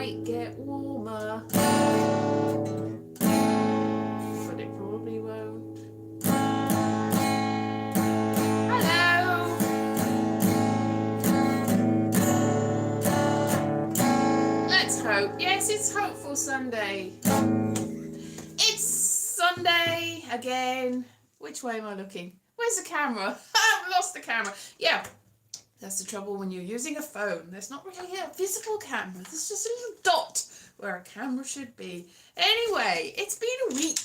might get warmer, but it probably won't. Hello! Let's hope. Yes, it's Hopeful Sunday. It's Sunday again. Which way am I looking? Where's the camera? I've lost the camera. Yeah. That's the trouble when you're using a phone. There's not really a visible camera. There's just a little dot where a camera should be. Anyway, it's been a week.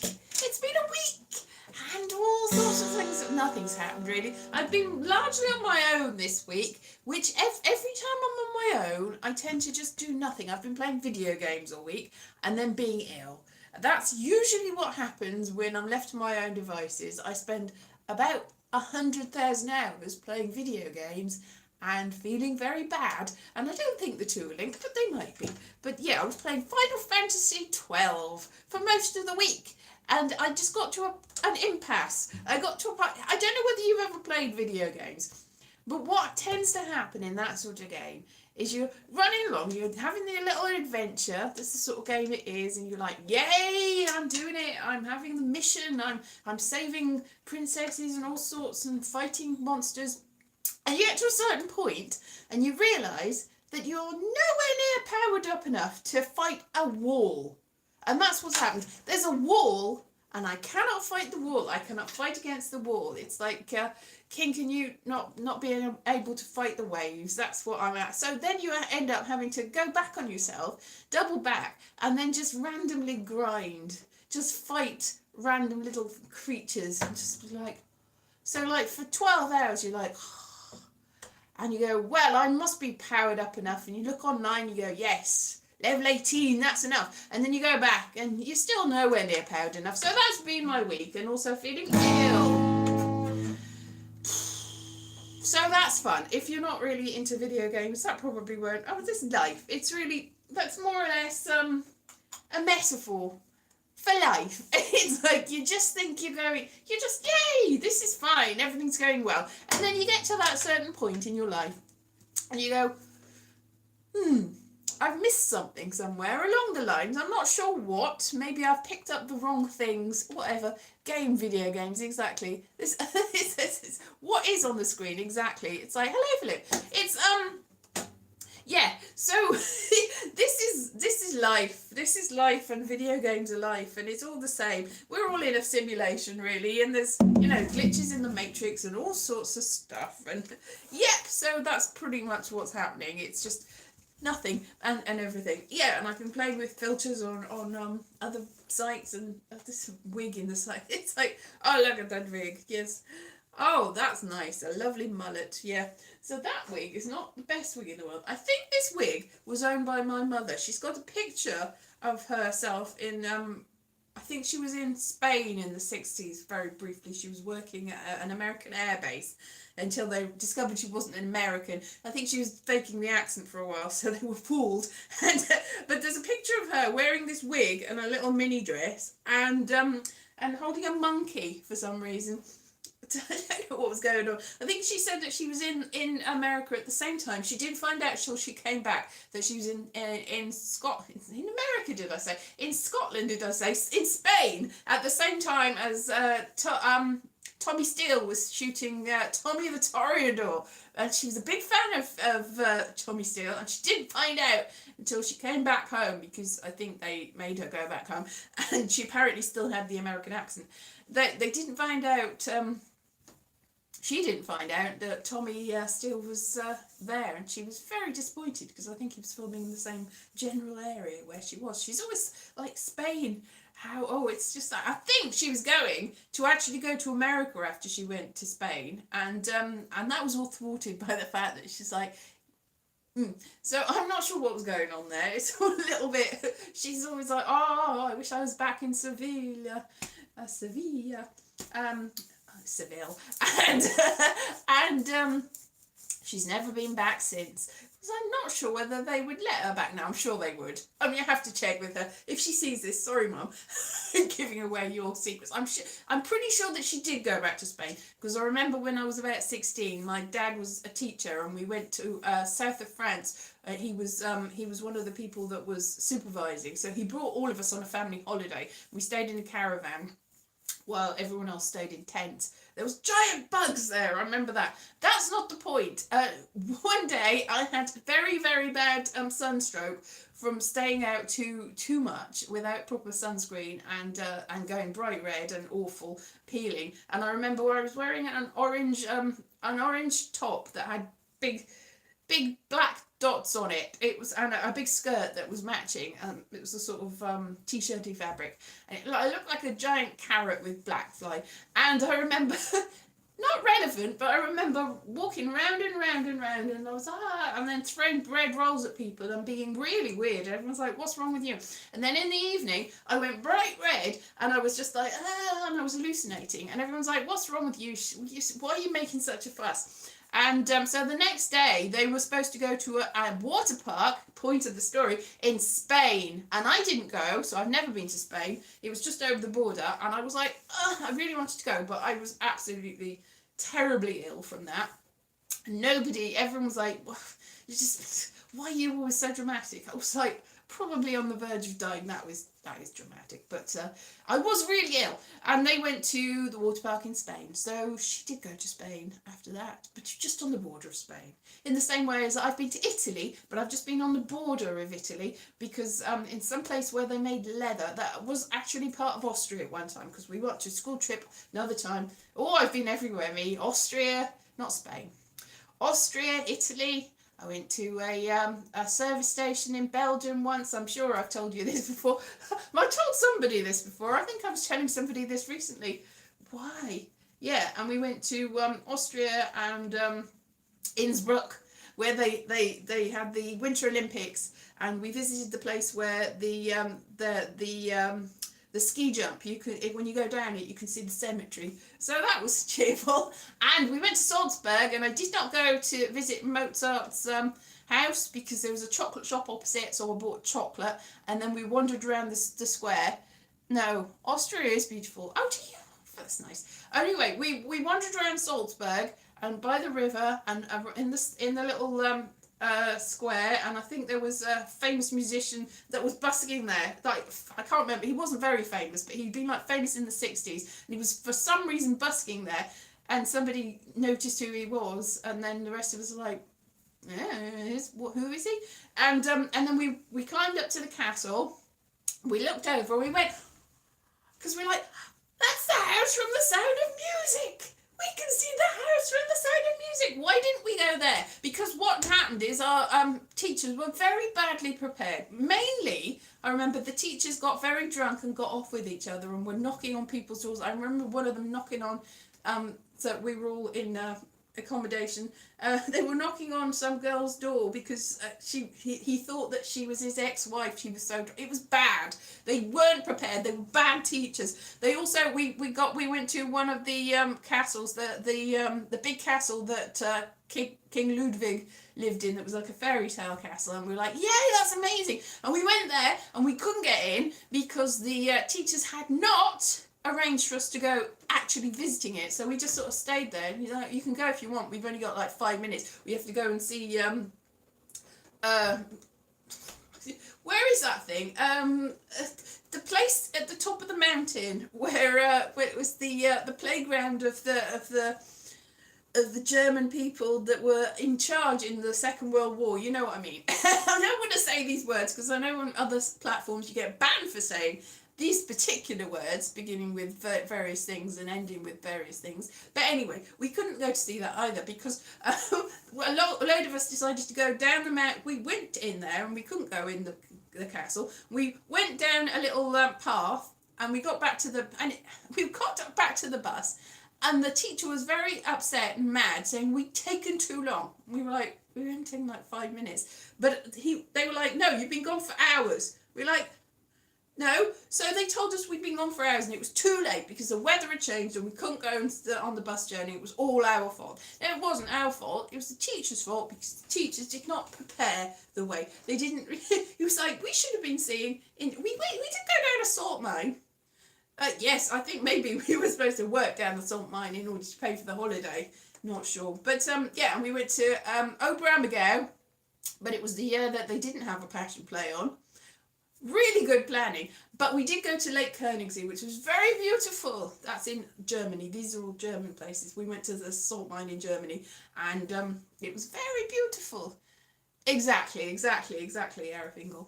And all sorts of things. Nothing's happened really. I've been largely on my own this week, which every time I'm on my own, I tend to just do nothing. I've been playing video games all week and then being ill. That's usually what happens when I'm left to my own devices. I spend about 100,000 hours playing video games and feeling very bad, and I don't think the two are linked, but they might be. But yeah, I was playing Final Fantasy 12 for most of the week, and I just got to an impasse. I got to a part. I don't know whether you've ever played video games, but what tends to happen in that sort of game is you're running along, you're having a little adventure. That's the sort of game it is, and you're like, yay, I'm doing it, I'm having the mission, I'm saving princesses and all sorts and fighting monsters. And you get to a certain point and you realise that you're nowhere near powered up enough to fight a wall. And that's what's happened. There's a wall and I cannot fight the wall. I cannot fight against the wall. It's like King Canute not being able to fight the waves. That's what I'm at. So then you end up having to go back on yourself, double back, and then just randomly grind. Just fight random little creatures and just be like... So like for 12 hours you're like... And you go, well, I must be powered up enough. And you look online, you go, yes, level 18, that's enough. And then you go back and you're still nowhere near powered enough. So that's been my week, and also feeling ill. So that's fun. If you're not really into video games, that probably won't. Oh, this is life. It's really, that's more or less a metaphor for life. It's like you just think you're just, yay, this is fine, everything's going well. And then you get to that certain point in your life and you go, I've missed something somewhere along the lines. I'm not sure what. Maybe I've picked up the wrong things, whatever. Video games, exactly. This what is on the screen, exactly. It's like, hello, Philip. It's, yeah, so this is life. This is life, and video games are life, and it's all the same. We're all in a simulation, really, and there's, glitches in the matrix and all sorts of stuff. And yep, so that's pretty much what's happening. It's just nothing and everything. Yeah, and I've been playing with filters on other sites, and this wig in the site. It's like, oh, look at that wig. Yes. Oh, that's nice. A lovely mullet. Yeah. So that wig is not the best wig in the world. I think this wig was owned by my mother. She's got a picture of herself in, I think she was in Spain in the 60s, very briefly. She was working at an American airbase until they discovered she wasn't an American. I think she was faking the accent for a while, so they were fooled. But there's a picture of her wearing this wig and a little mini dress and holding a monkey for some reason. I don't know what was going on. I think she said that she was in America at the same time. She didn't find out till she came back that she was in Scotland. In America, did I say? In Scotland, did I say? In Spain, at the same time as Tommy Steele was shooting Tommy the Toreador. And she was a big fan of Tommy Steele, and she didn't find out until she came back home, because I think they made her go back home, and she apparently still had the American accent. They didn't find out... She didn't find out that Tommy Steele was there, and she was very disappointed, because I think he was filming in the same general area where she was. She's always like, Spain, it's just like, I think she was going to actually go to America after she went to Spain, and that was all thwarted by the fact that she's like, So I'm not sure what was going on there. It's all a little bit, she's always like, oh, I wish I was back in Seville, Seville, and she's never been back since. Because I'm not sure whether they would let her back now. I'm sure they would. I mean, I have to check with her. If she sees this, sorry, Mum, giving away your secrets. I'm pretty sure that she did go back to Spain. Because I remember when I was about 16, my dad was a teacher and we went to south of France. He was one of the people that was supervising. So he brought all of us on a family holiday. We stayed in a caravan while everyone else stayed in tents. There was giant bugs there. I remember that. That's not the point. One day I had very, very bad sunstroke from staying out too much without proper sunscreen and going bright red and awful, peeling. And I remember I was wearing an orange top that had big black dots on it. It was and a big skirt that was matching. It was a sort of t-shirty fabric, and it looked like a giant carrot with black fly. And I remember, not relevant, but I remember walking round and round and round, and I was and then throwing bread rolls at people and being really weird. Everyone's like, "What's wrong with you?" And then in the evening, I went bright red, and I was just like, and I was hallucinating. And everyone's like, "What's wrong with you? Why are you making such a fuss?" And so the next day, they were supposed to go to a water park, point of the story, in Spain. And I didn't go, so I've never been to Spain. It was just over the border. And I was like, I really wanted to go, but I was absolutely terribly ill from that. Everyone was like, why are you always so dramatic? I was like, probably on the verge of dying. That is dramatic, but I was really ill, and they went to the water park in Spain. So she did go to Spain after that, but just on the border of Spain, in the same way as I've been to Italy, but I've just been on the border of Italy because in some place where they made leather that was actually part of Austria at one time, because we went to a school trip another time. I've been everywhere, me. Austria, not Spain. Austria, Italy. I went to a service station in Belgium once. I'm sure I've told you this before. I told somebody this before. I think I was telling somebody this recently. Why? Yeah, and we went to Austria and Innsbruck, where they had the Winter Olympics, and we visited the place where the ski jump, when you go down it, you can see the cemetery. So that was cheerful. And we went to Salzburg, and I did not go to visit Mozart's house because there was a chocolate shop opposite, so I bought chocolate, and then we wandered around the square. No, Austria is beautiful. Oh, do you? That's nice. Anyway, we wandered around Salzburg and by the river and in the little square, and I think there was a famous musician that was busking there. Like, I can't remember, he wasn't very famous, but he'd been like famous in the 60s, and he was for some reason busking there, and somebody noticed who he was, and then the rest of us were like, who is he? And then we climbed up to the castle, we looked over, we went, because we're like, that's the house from the Sound of Music! We can see the house from the Sound of Music. Why didn't we go there? Because what happened is our teachers were very badly prepared. Mainly, I remember the teachers got very drunk and got off with each other and were knocking on people's doors. I remember one of them knocking on, so we were all in accommodation. They were knocking on some girl's door because he thought that she was his ex-wife. She was so it was bad. They weren't prepared. They were bad teachers. They also we went to one of the castles, the big castle that King Ludwig lived in, that was like a fairy tale castle, and we were like, yay, that's amazing. And we went there and we couldn't get in because the teachers had not arranged for us to go actually visiting it, so we just sort of stayed there. And he's like, you can go if you want, we've only got like 5 minutes, we have to go and see where is that thing, the place at the top of the mountain where it was the playground of the German people that were in charge in the Second World War. You know what I mean. I don't want to say these words because I know on other platforms you get banned for saying these particular words, beginning with various things and ending with various things. But anyway, we couldn't go to see that either because a load of us decided to go down the mountain. We went in there and we couldn't go in the castle. We went down a little path and we got back to the bus, and the teacher was very upset and mad, saying we'd taken too long. We were like, we were only taking like 5 minutes. But they were like, no, you've been gone for hours. We're like, No, so they told us we'd been gone for hours and it was too late because the weather had changed and we couldn't go on the bus journey. It was all our fault. No, it wasn't our fault. It was the teacher's fault because the teachers did not prepare the way. They didn't. It was like we should have been seeing. We did go down a salt mine. Yes, I think maybe we were supposed to work down the salt mine in order to pay for the holiday. Not sure, but yeah, and we went to Oberammergau, but it was the year that they didn't have a passion play on. Really good planning. But we did go to Lake Koenigsee, which was very beautiful. That's in Germany. These are all German places. We went to the salt mine in Germany, and it was very beautiful. Exactly, Erefingel.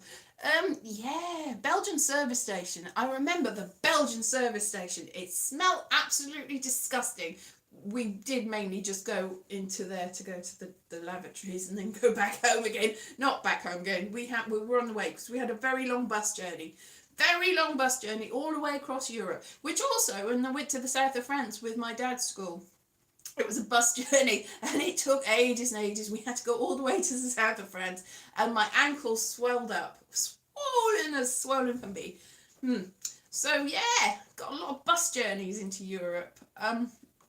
Yeah, Belgian service station. I remember the Belgian service station. It smelled absolutely disgusting. We did mainly just go into there to go to the lavatories and then go back home again. Not back home again. We were on the way because we had a very long bus journey. Very long bus journey all the way across Europe. Which also, when I went to the south of France with my dad's school, it was a bus journey and it took ages and ages. We had to go all the way to the south of France and my ankles swelled up. Swollen from me. So yeah, got a lot of bus journeys into Europe.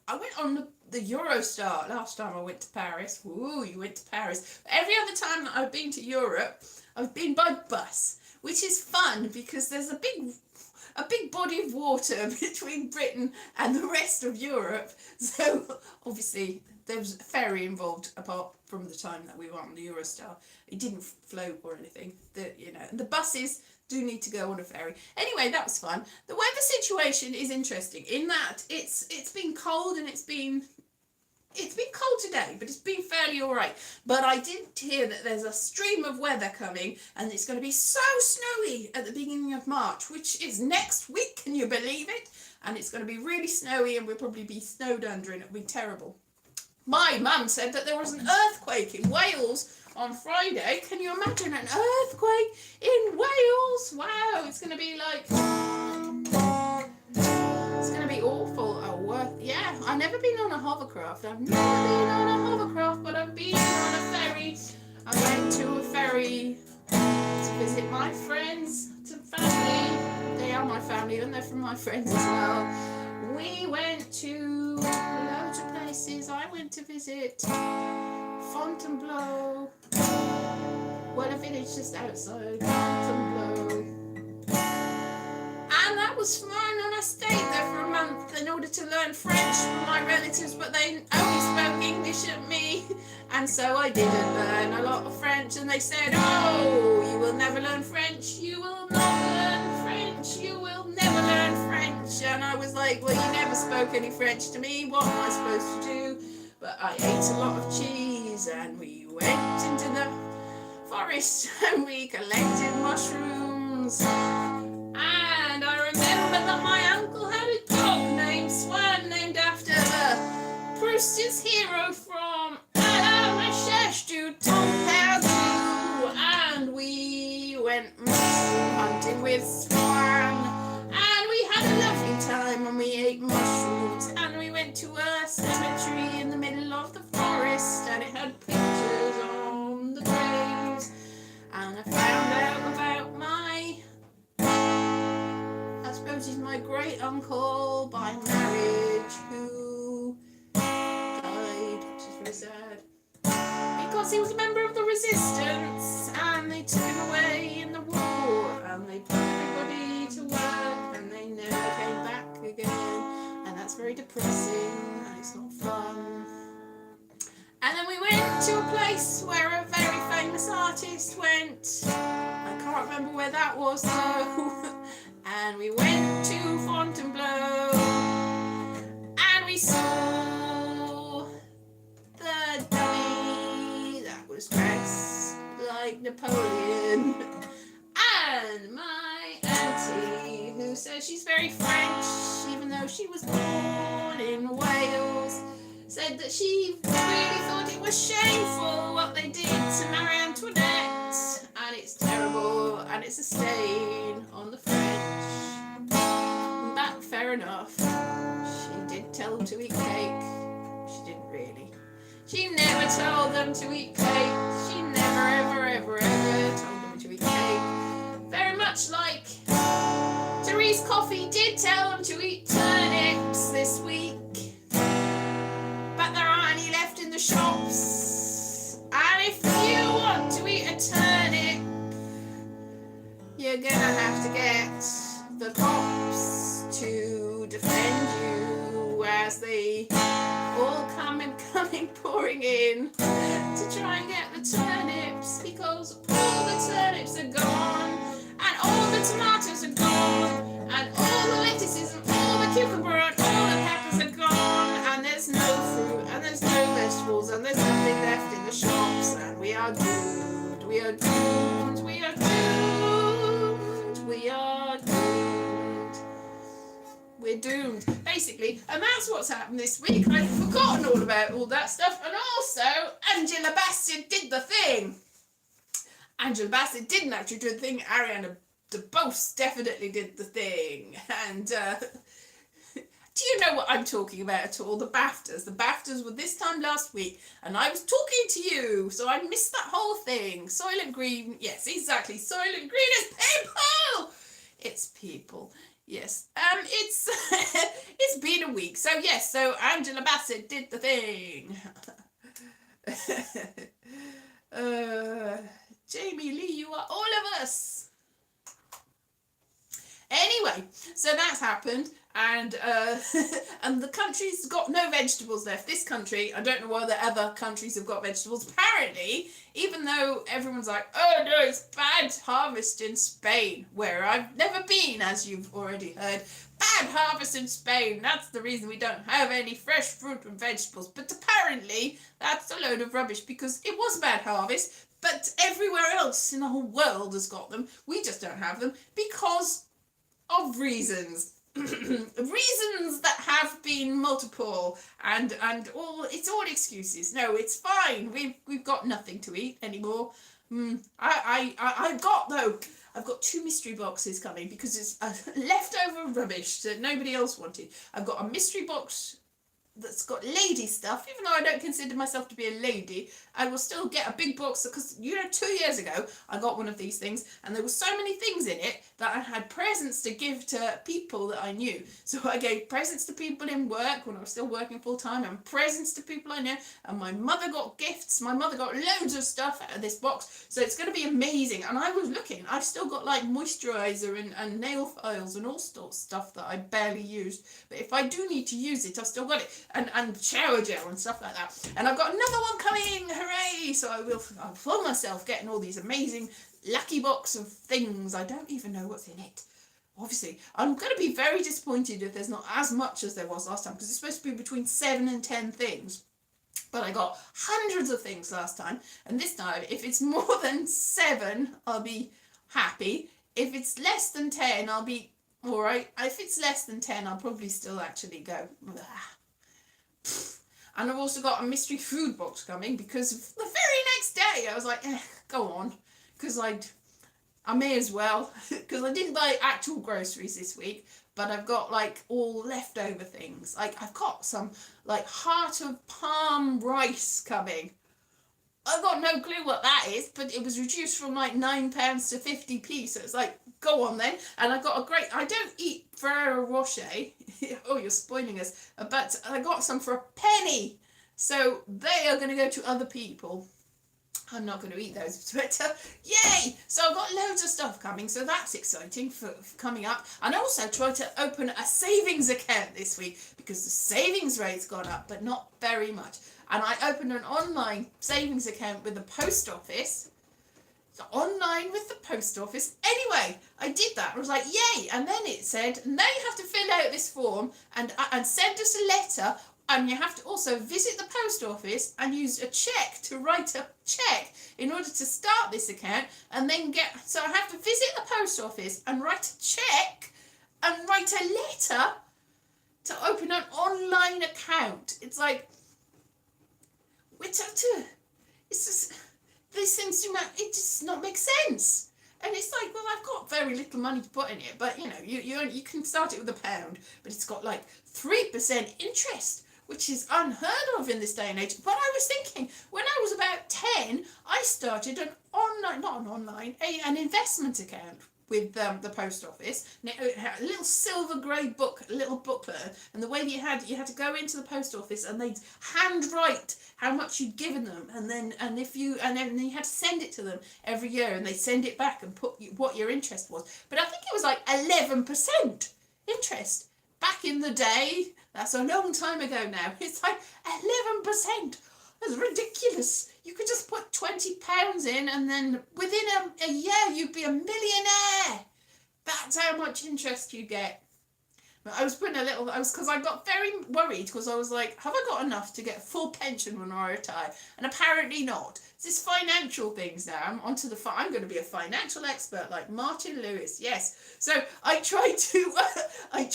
I went on the Eurostar last time I went to Paris. Ooh, you went to Paris. Every other time that I've been to Europe, I've been by bus, which is fun because there's a big body of water between Britain and the rest of Europe. So obviously there was a ferry involved apart from the time that we were on the Eurostar. It didn't float or anything. The buses do need to go on a ferry. Anyway, that was fun. The weather situation is interesting in that it's been cold and it's been cold today, but it's been fairly alright. But I did hear that there's a stream of weather coming and it's going to be so snowy at the beginning of March, which is next week, can you believe it? And it's going to be really snowy and we'll probably be snowed under and it'll be terrible. My mum said that there was an earthquake in Wales on Friday. Can you imagine an earthquake in Wales? Wow, it's going to be like... It's going to be awful. Yeah, I've never been on a hovercraft. I've never been on a hovercraft, but I've been on a ferry. I went to a ferry to visit my friends, to family. They are my family and they're from my friends as well. We went to loads of places. I went to visit Fontainebleau. Well, a village just outside Fontainebleau. And that was fun, and I stayed there for a month in order to learn French from my relatives, but they only spoke English at me, and so I didn't learn a lot of French, and they said, oh, you will never learn French, you will not learn French, you will never learn French, and I was like, well, you never spoke any French to me, what am I supposed to do? But I ate a lot of cheese, and we went into the forest, and we collected mushrooms. And I remember that my uncle had a dog named Swan, named after the Proust's hero from La Recherche du Temps Perdu. And we went mushroom hunting with Swan. And we had a lovely time and we ate mushrooms. And we went to a cemetery in the middle of the forest and it had pictures on the graves. And I found out about is my great uncle by marriage who died, which is very sad, because he was a member of the resistance and they took him away in the war and they put everybody to work and they never came back again, and that's very depressing and it's not fun. And then we went to a place where a very famous artist went. I can't remember where that was though. And we went to Fontainebleau and we saw the dummy that was dressed like Napoleon. And my auntie, who says she's very French, even though she was born in Wales, said that she really thought it was shameful what they did to Marie Antoinette, and it's terrible and it's a stain on the French. But fair enough, she did tell them to eat cake. She didn't really. She never told them to eat cake. She never ever told them to eat cake. Very much like Elise Coffee did tell them to eat turnips this week, but there aren't any left in the shops. And if you want to eat a turnip, you're gonna have to get the cops to defend you as they all coming pouring in to try and get the turnips, because all the turnips are gone, and all the tomatoes are gone, and all the lettuces and all the cucumber and all the peppers are gone, and there's no fruit and there's no vegetables and there's nothing left in the shops, and we are doomed. We are doomed. We are doomed. We are doomed. We're doomed, basically, and that's what's happened this week. I'd forgotten all about all that stuff, and also Angela Bassett did the thing. Angela Bassett didn't actually do the thing. Ariana DeBose definitely did the thing, and do you know what I'm talking about at all? The BAFTAs. The BAFTAs were this time last week, and I was talking to you, so I missed that whole thing. Soylent Green, yes, exactly. Soylent Green is people. It's people. Yes, it's it's been a week, so yes, so Angela Bassett did the thing. Jamie Lee, you are all of us. Anyway, so that's happened, and and the country's got no vegetables left. This country, I don't know why the other countries have got vegetables. Apparently, even though everyone's like, oh no, it's bad harvest in Spain, where I've never been, as you've already heard. Bad harvest in Spain, that's the reason we don't have any fresh fruit and vegetables. But apparently, that's a load of rubbish, because it was a bad harvest, but everywhere else in the whole world has got them. We just don't have them because of reasons. Reasons that have been multiple, and all, it's all excuses. No, it's fine. We've got nothing to eat anymore. I've got 2 mystery boxes coming, because it's leftover rubbish that nobody else wanted. I've got a mystery box that's got lady stuff. Even though I don't consider myself to be a lady, I will still get a big box, because 2 years ago I got one of these things, and there were so many things in it that I had presents to give to people that I knew. So I gave presents to people in work when I was still working full time, and presents to people I knew, and my mother got gifts. My mother got loads of stuff out of this box, so it's going to be amazing. And I was looking, I've still got like moisturizer and nail files and all sorts of stuff that I barely used, but if I do need to use it, I've still got it. And shower gel and stuff like that. And I've got another one coming, hooray! So I'll fill myself getting all these amazing lucky box of things. I don't even know what's in it. Obviously, I'm going to be very disappointed if there's not as much as there was last time, because it's supposed to be between 7 and 10 things. But I got hundreds of things last time, and this time, if it's more than 7, I'll be happy. If it's less than 10, I'll be alright. If it's less than 10, I'll probably still actually go, and I've also got a mystery food box coming, because the very next day I was like, go on, because I may as well, because I didn't buy actual groceries this week, but I've got like all leftover things. Like I've got some like heart of palm rice coming. I've got no clue what that is, but it was reduced from like £9 to 50p, so it's like, go on then. And I got a great, I don't eat Ferrero Rocher, oh, you're spoiling us, but I got some for a penny, so they are going to go to other people. I'm not going to eat those, but yay! So I've got loads of stuff coming, so that's exciting for coming up. And I also tried to open a savings account this week, because the savings rate's gone up, but not very much. And I opened an online savings account with the post office. So online with the post office. Anyway, I did that. I was like, yay! And then it said, now you have to fill out this form and send us a letter. And you have to also visit the post office and use a cheque to write a cheque in order to start this account. And then so I have to visit the post office and write a cheque and write a letter to open an online account. It's like, it's just, these things it just not make sense. And it's like, well, I've got very little money to put in it, but you can start it with £1, but it's got like 3% interest, which is unheard of in this day and age. But I was thinking, when I was about 10, I started an investment account with the post office. And it had a little silver grey book, a little booklet, and the way that you had to go into the post office and they'd handwrite how much you'd given them, and then you had to send it to them every year, and they send it back and put what your interest was. But I think it was like 11% interest back in the day. That's a long time ago now. It's like 11%. That's ridiculous. You could just put £20 in, and then within a year you'd be a millionaire. That's how much interest you get. But I was putting because I got very worried, because I was like, have I got enough to get a full pension when I retire? And apparently not. It's this financial things now. I'm going to be a financial expert like Martin Lewis. Yes. So I tried to, I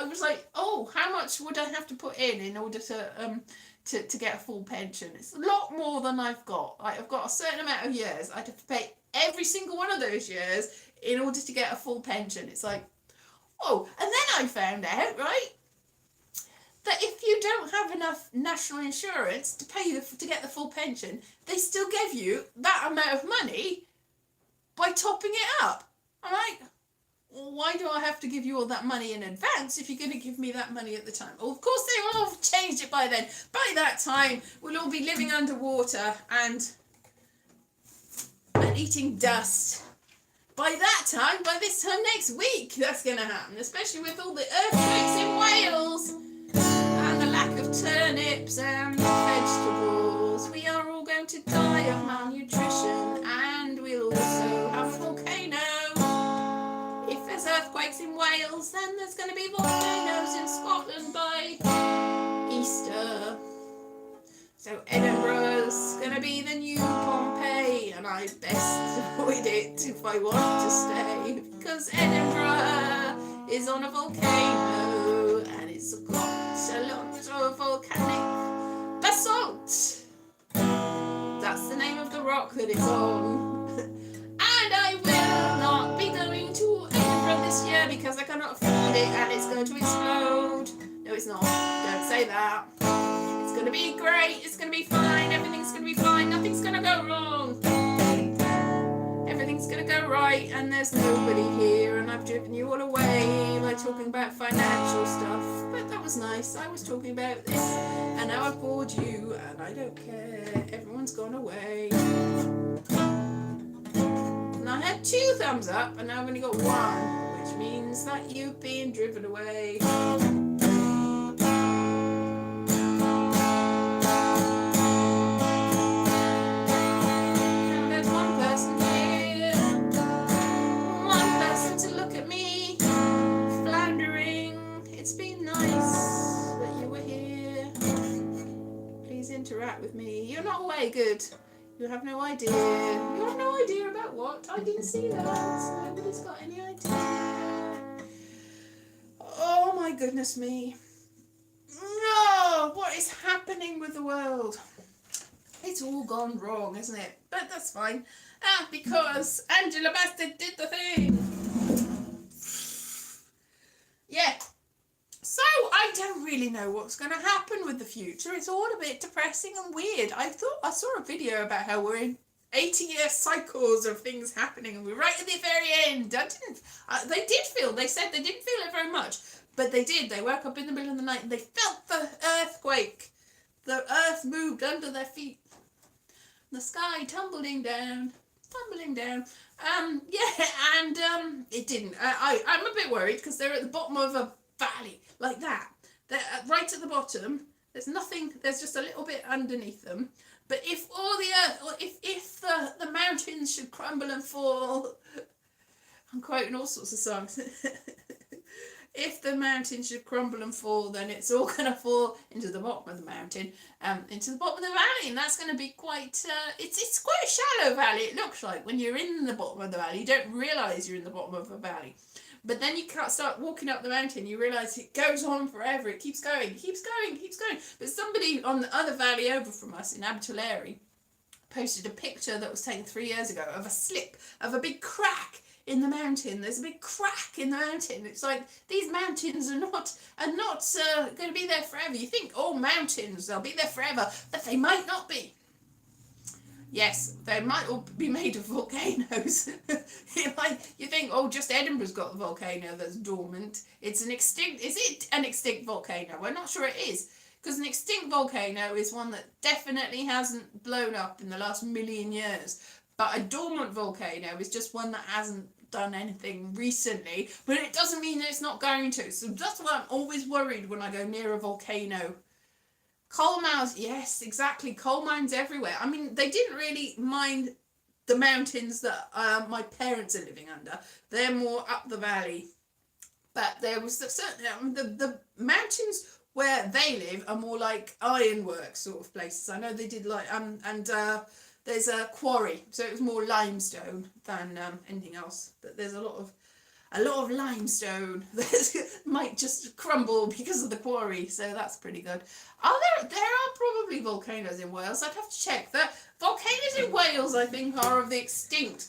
was like, oh, how much would I have to put in order to get a full pension? It's a lot more than I've got. I've got a certain amount of years. I'd have to pay every single one of those years in order to get a full pension. It's like, oh, and then I found out, right, that if you don't have enough national insurance to pay to get the full pension, they still give you that amount of money by topping it up. I'm like, well, why do I have to give you all that money in advance if you're going to give me that money at the time? Well, of course they will have changed it by then. By that time, we'll all be living underwater and eating dust. By this time next week, that's going to happen, especially with all the earthquakes in Wales and the lack of turnips and vegetables. We are all going to die of malnutrition, and we'll also have a volcano. If there's earthquakes in Wales, then there's going to be volcanoes in Scotland by Easter. So Edinburgh's going to be the new Pompeii, and I best avoid it if I want to stay, because Edinburgh is on a volcano and it's got a lot of volcanic basalt. That's the name of the rock that it's on. And I will not be going to Edinburgh this year because I cannot afford it, and it's going to explode. No, it's not. Don't say that. It's going to be great, it's going to be fine, everything's going to be fine, nothing's going to go wrong. Everything's going to go right, and there's nobody here, and I've driven you all away by talking about financial stuff. But that was nice. I was talking about this, and now I've bored you, and I don't care. Everyone's gone away. And I had 2 thumbs up, and now I've only got 1, which means that you've been driven away. Interact with me. You're not away, good. You have no idea. You have no idea about what? I didn't see that. Nobody's got any idea. Oh my goodness me. No, what is happening with the world? It's all gone wrong, isn't it? But that's fine. Because Angela Bassett did the thing. Yeah. So, I don't really know what's going to happen with the future. It's all a bit depressing and weird. I saw a video about how we're in 80-year cycles of things happening, and we're right at the very end. They said they didn't feel it very much, but they did. They woke up in the middle of the night and they felt the earthquake. The earth moved under their feet. The sky tumbling down. It didn't. I'm a bit worried because they're at the bottom of a valley like that. They're right at the bottom. There's nothing. There's just a little bit underneath them. But if all the earth, or if the mountains should crumble and fall, I'm quoting all sorts of songs. If the mountains should crumble and fall, then it's all going to fall into the bottom of the mountain, into the bottom of the valley, and that's going to be quite. It's quite a shallow valley. It looks like when you're in the bottom of the valley, you don't realise you're in the bottom of a valley. But then you can't start walking up the mountain, you realise it goes on forever, it keeps going. But somebody on the other valley over from us in Abertillery posted a picture that was taken 3 years ago of a slip, of a big crack in the mountain. There's a big crack in the mountain. It's like these mountains are not going to be there forever. You think, oh, mountains, they'll be there forever, but they might not be. Yes, they might all be made of volcanoes. You think, oh, just Edinburgh's got the volcano that's dormant. It's an extinct. Is it an extinct volcano? We're not sure it is, because an extinct volcano is one that definitely hasn't blown up in the last million years. But a dormant volcano is just one that hasn't done anything recently. But it doesn't mean that it's not going to. So that's why I'm always worried when I go near a volcano. Coal mines, yes, exactly. Coal mines everywhere. I mean, they didn't really mind the mountains that my parents are living under. They're more up the valley. But there was certain the mountains where they live are more like ironworks sort of places. I know they did like there's a quarry, so it was more limestone than anything else. But there's a lot of limestone that might just crumble because of the quarry, so that's pretty good. There are probably volcanoes in Wales. I'd have to check. The volcanoes in Wales, I think, are of the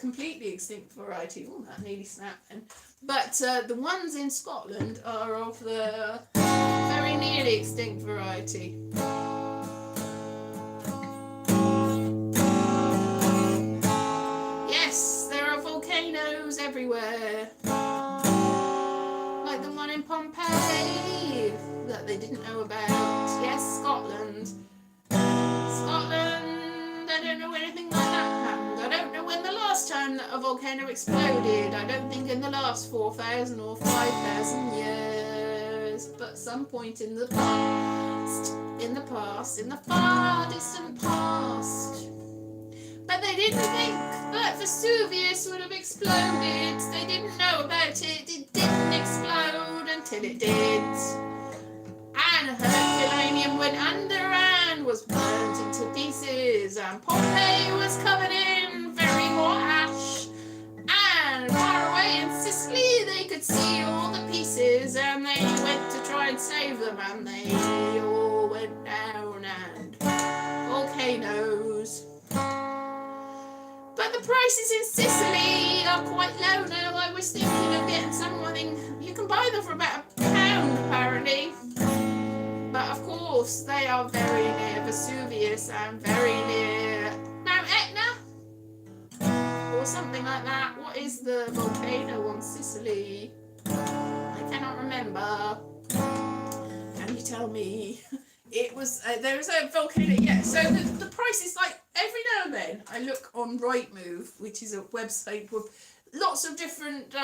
completely extinct variety. Oh, that nearly snapped then. But the ones in Scotland are of the very nearly extinct variety. Yes, there are volcanoes everywhere. Like the one in Pompeii that they didn't know about. Yes, Scotland. Scotland, I don't know anything like that happened. I don't know when the last time that a volcano exploded. I don't think in the last 4,000 or 5,000 years. But some point in the past. In the far distant past. But they didn't think that Vesuvius would have exploded. They didn't know about it. It didn't explode until it did. And Herculaneum went under and was burnt into pieces. And Pompeii was covered in very hot ash. And far away in Sicily they could see all the pieces. And they went to try and save them. And they all went down. And volcanoes. But the prices in Sicily are quite low now. I was thinking of getting something. You can buy them for about £1, apparently. But of course, they are very near Vesuvius and very near Mount Etna. Or something like that. What is the volcano on Sicily? I cannot remember. Can you tell me? It was, there was a volcano, yeah, so the price is like, every now and then, I look on Rightmove, which is a website with lots of different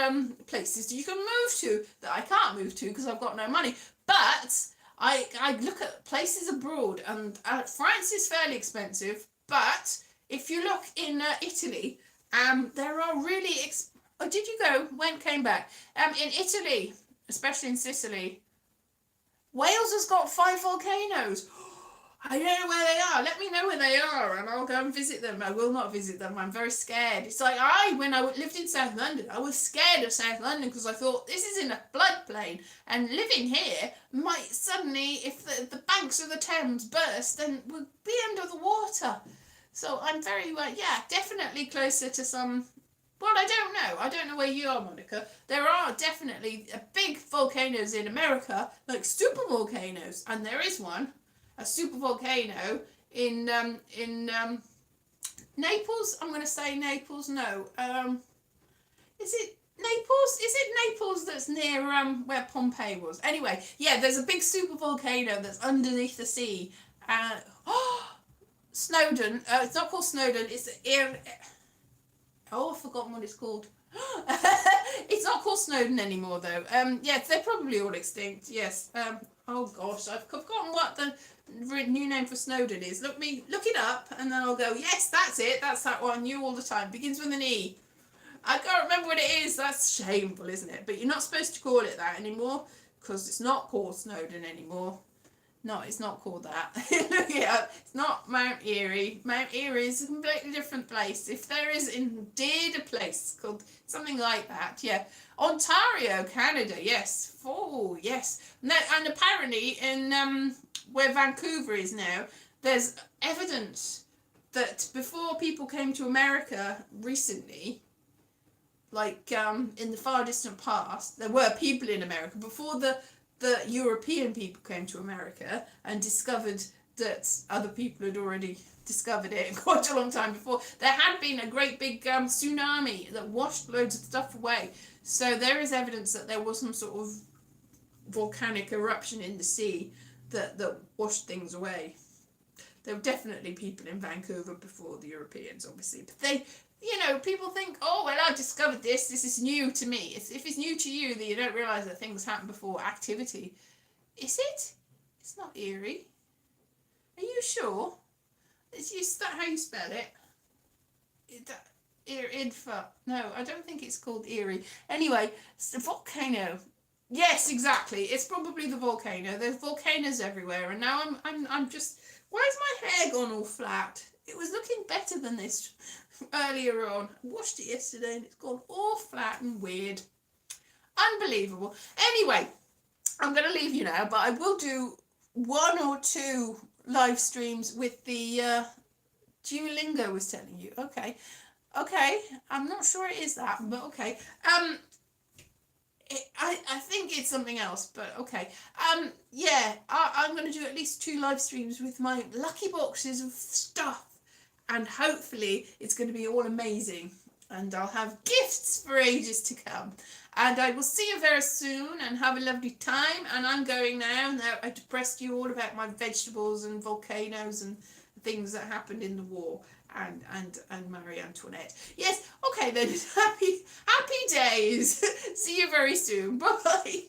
places you can move to, that I can't move to because I've got no money, but I look at places abroad, and France is fairly expensive, but if you look in Italy, there are really, oh, did you go, when came back, in Italy, especially in Sicily, Wales has got 5 volcanoes. I don't know where they are. Let me know where they are and I'll go and visit them. I will not visit them. I'm very scared. It's like when I lived in South London, I was scared of South London because I thought this is in a floodplain, and living here might suddenly, if the banks of the Thames burst, then we'll be under the water. So I'm very, definitely closer to some... Well, I don't know. I don't know where you are, Monica. There are definitely big volcanoes in America, like super volcanoes, and there is one, a super volcano in Naples. I'm going to say Naples. No, is it Naples? Is it Naples that's near where Pompeii was? Anyway, yeah, there's a big super volcano that's underneath the sea. Snowdon. It's not called Snowdon. It's I've forgotten what it's called. It's not called Snowdon anymore, though. Yes, they're probably all extinct. Yes. Oh gosh, I've forgotten what the new name for Snowdon is. Look it up, and then I'll go. Yes, that's it. That's that one. New all the time. Begins with an E. I can't remember what it is. That's shameful, isn't it? But you're not supposed to call it that anymore because it's not called Snowdon anymore. No, it's not called that. Look it up. It's not Mount Erie. Mount Erie is a completely different place. If there is indeed a place called something like that, yeah. Ontario, Canada, yes. Oh, yes. And apparently in where Vancouver is now, there's evidence that before people came to America recently, like in the far distant past, there were people in America before the European people came to America and discovered that other people had already discovered it quite a long time before. There had been a great big tsunami that washed loads of stuff away. So there is evidence that there was some sort of volcanic eruption in the sea that washed things away. There were definitely people in Vancouver before the Europeans, obviously. But they, people think, oh, well, I discovered this. This is new to me. If it's new to you, that you don't realise that things happen before activity. Is it? It's not eerie. Are you sure? Is that how you spell it? Idfa. No, I don't think it's called Erie. Anyway, it's the volcano. Yes, exactly. It's probably the volcano. There's volcanoes everywhere, and now I'm just. Why is my hair gone all flat? It was looking better than this earlier on. I washed it yesterday, and it's gone all flat and weird. Unbelievable. Anyway, I'm going to leave you now, but I will do 1 or 2 live streams with the Duolingo was telling you. Okay, I'm not sure it is that, but okay. I think it's something else, but okay. Yeah, I'm going to do at least 2 live streams with my lucky boxes of stuff, and hopefully it's going to be all amazing, and I'll have gifts for ages to come. And I will see you very soon, and have a lovely time. And I'm going now. Now I depressed you all about my vegetables and volcanoes and things that happened in the war, and Marie Antoinette. Yes, okay then. Happy days. See you very soon. Bye.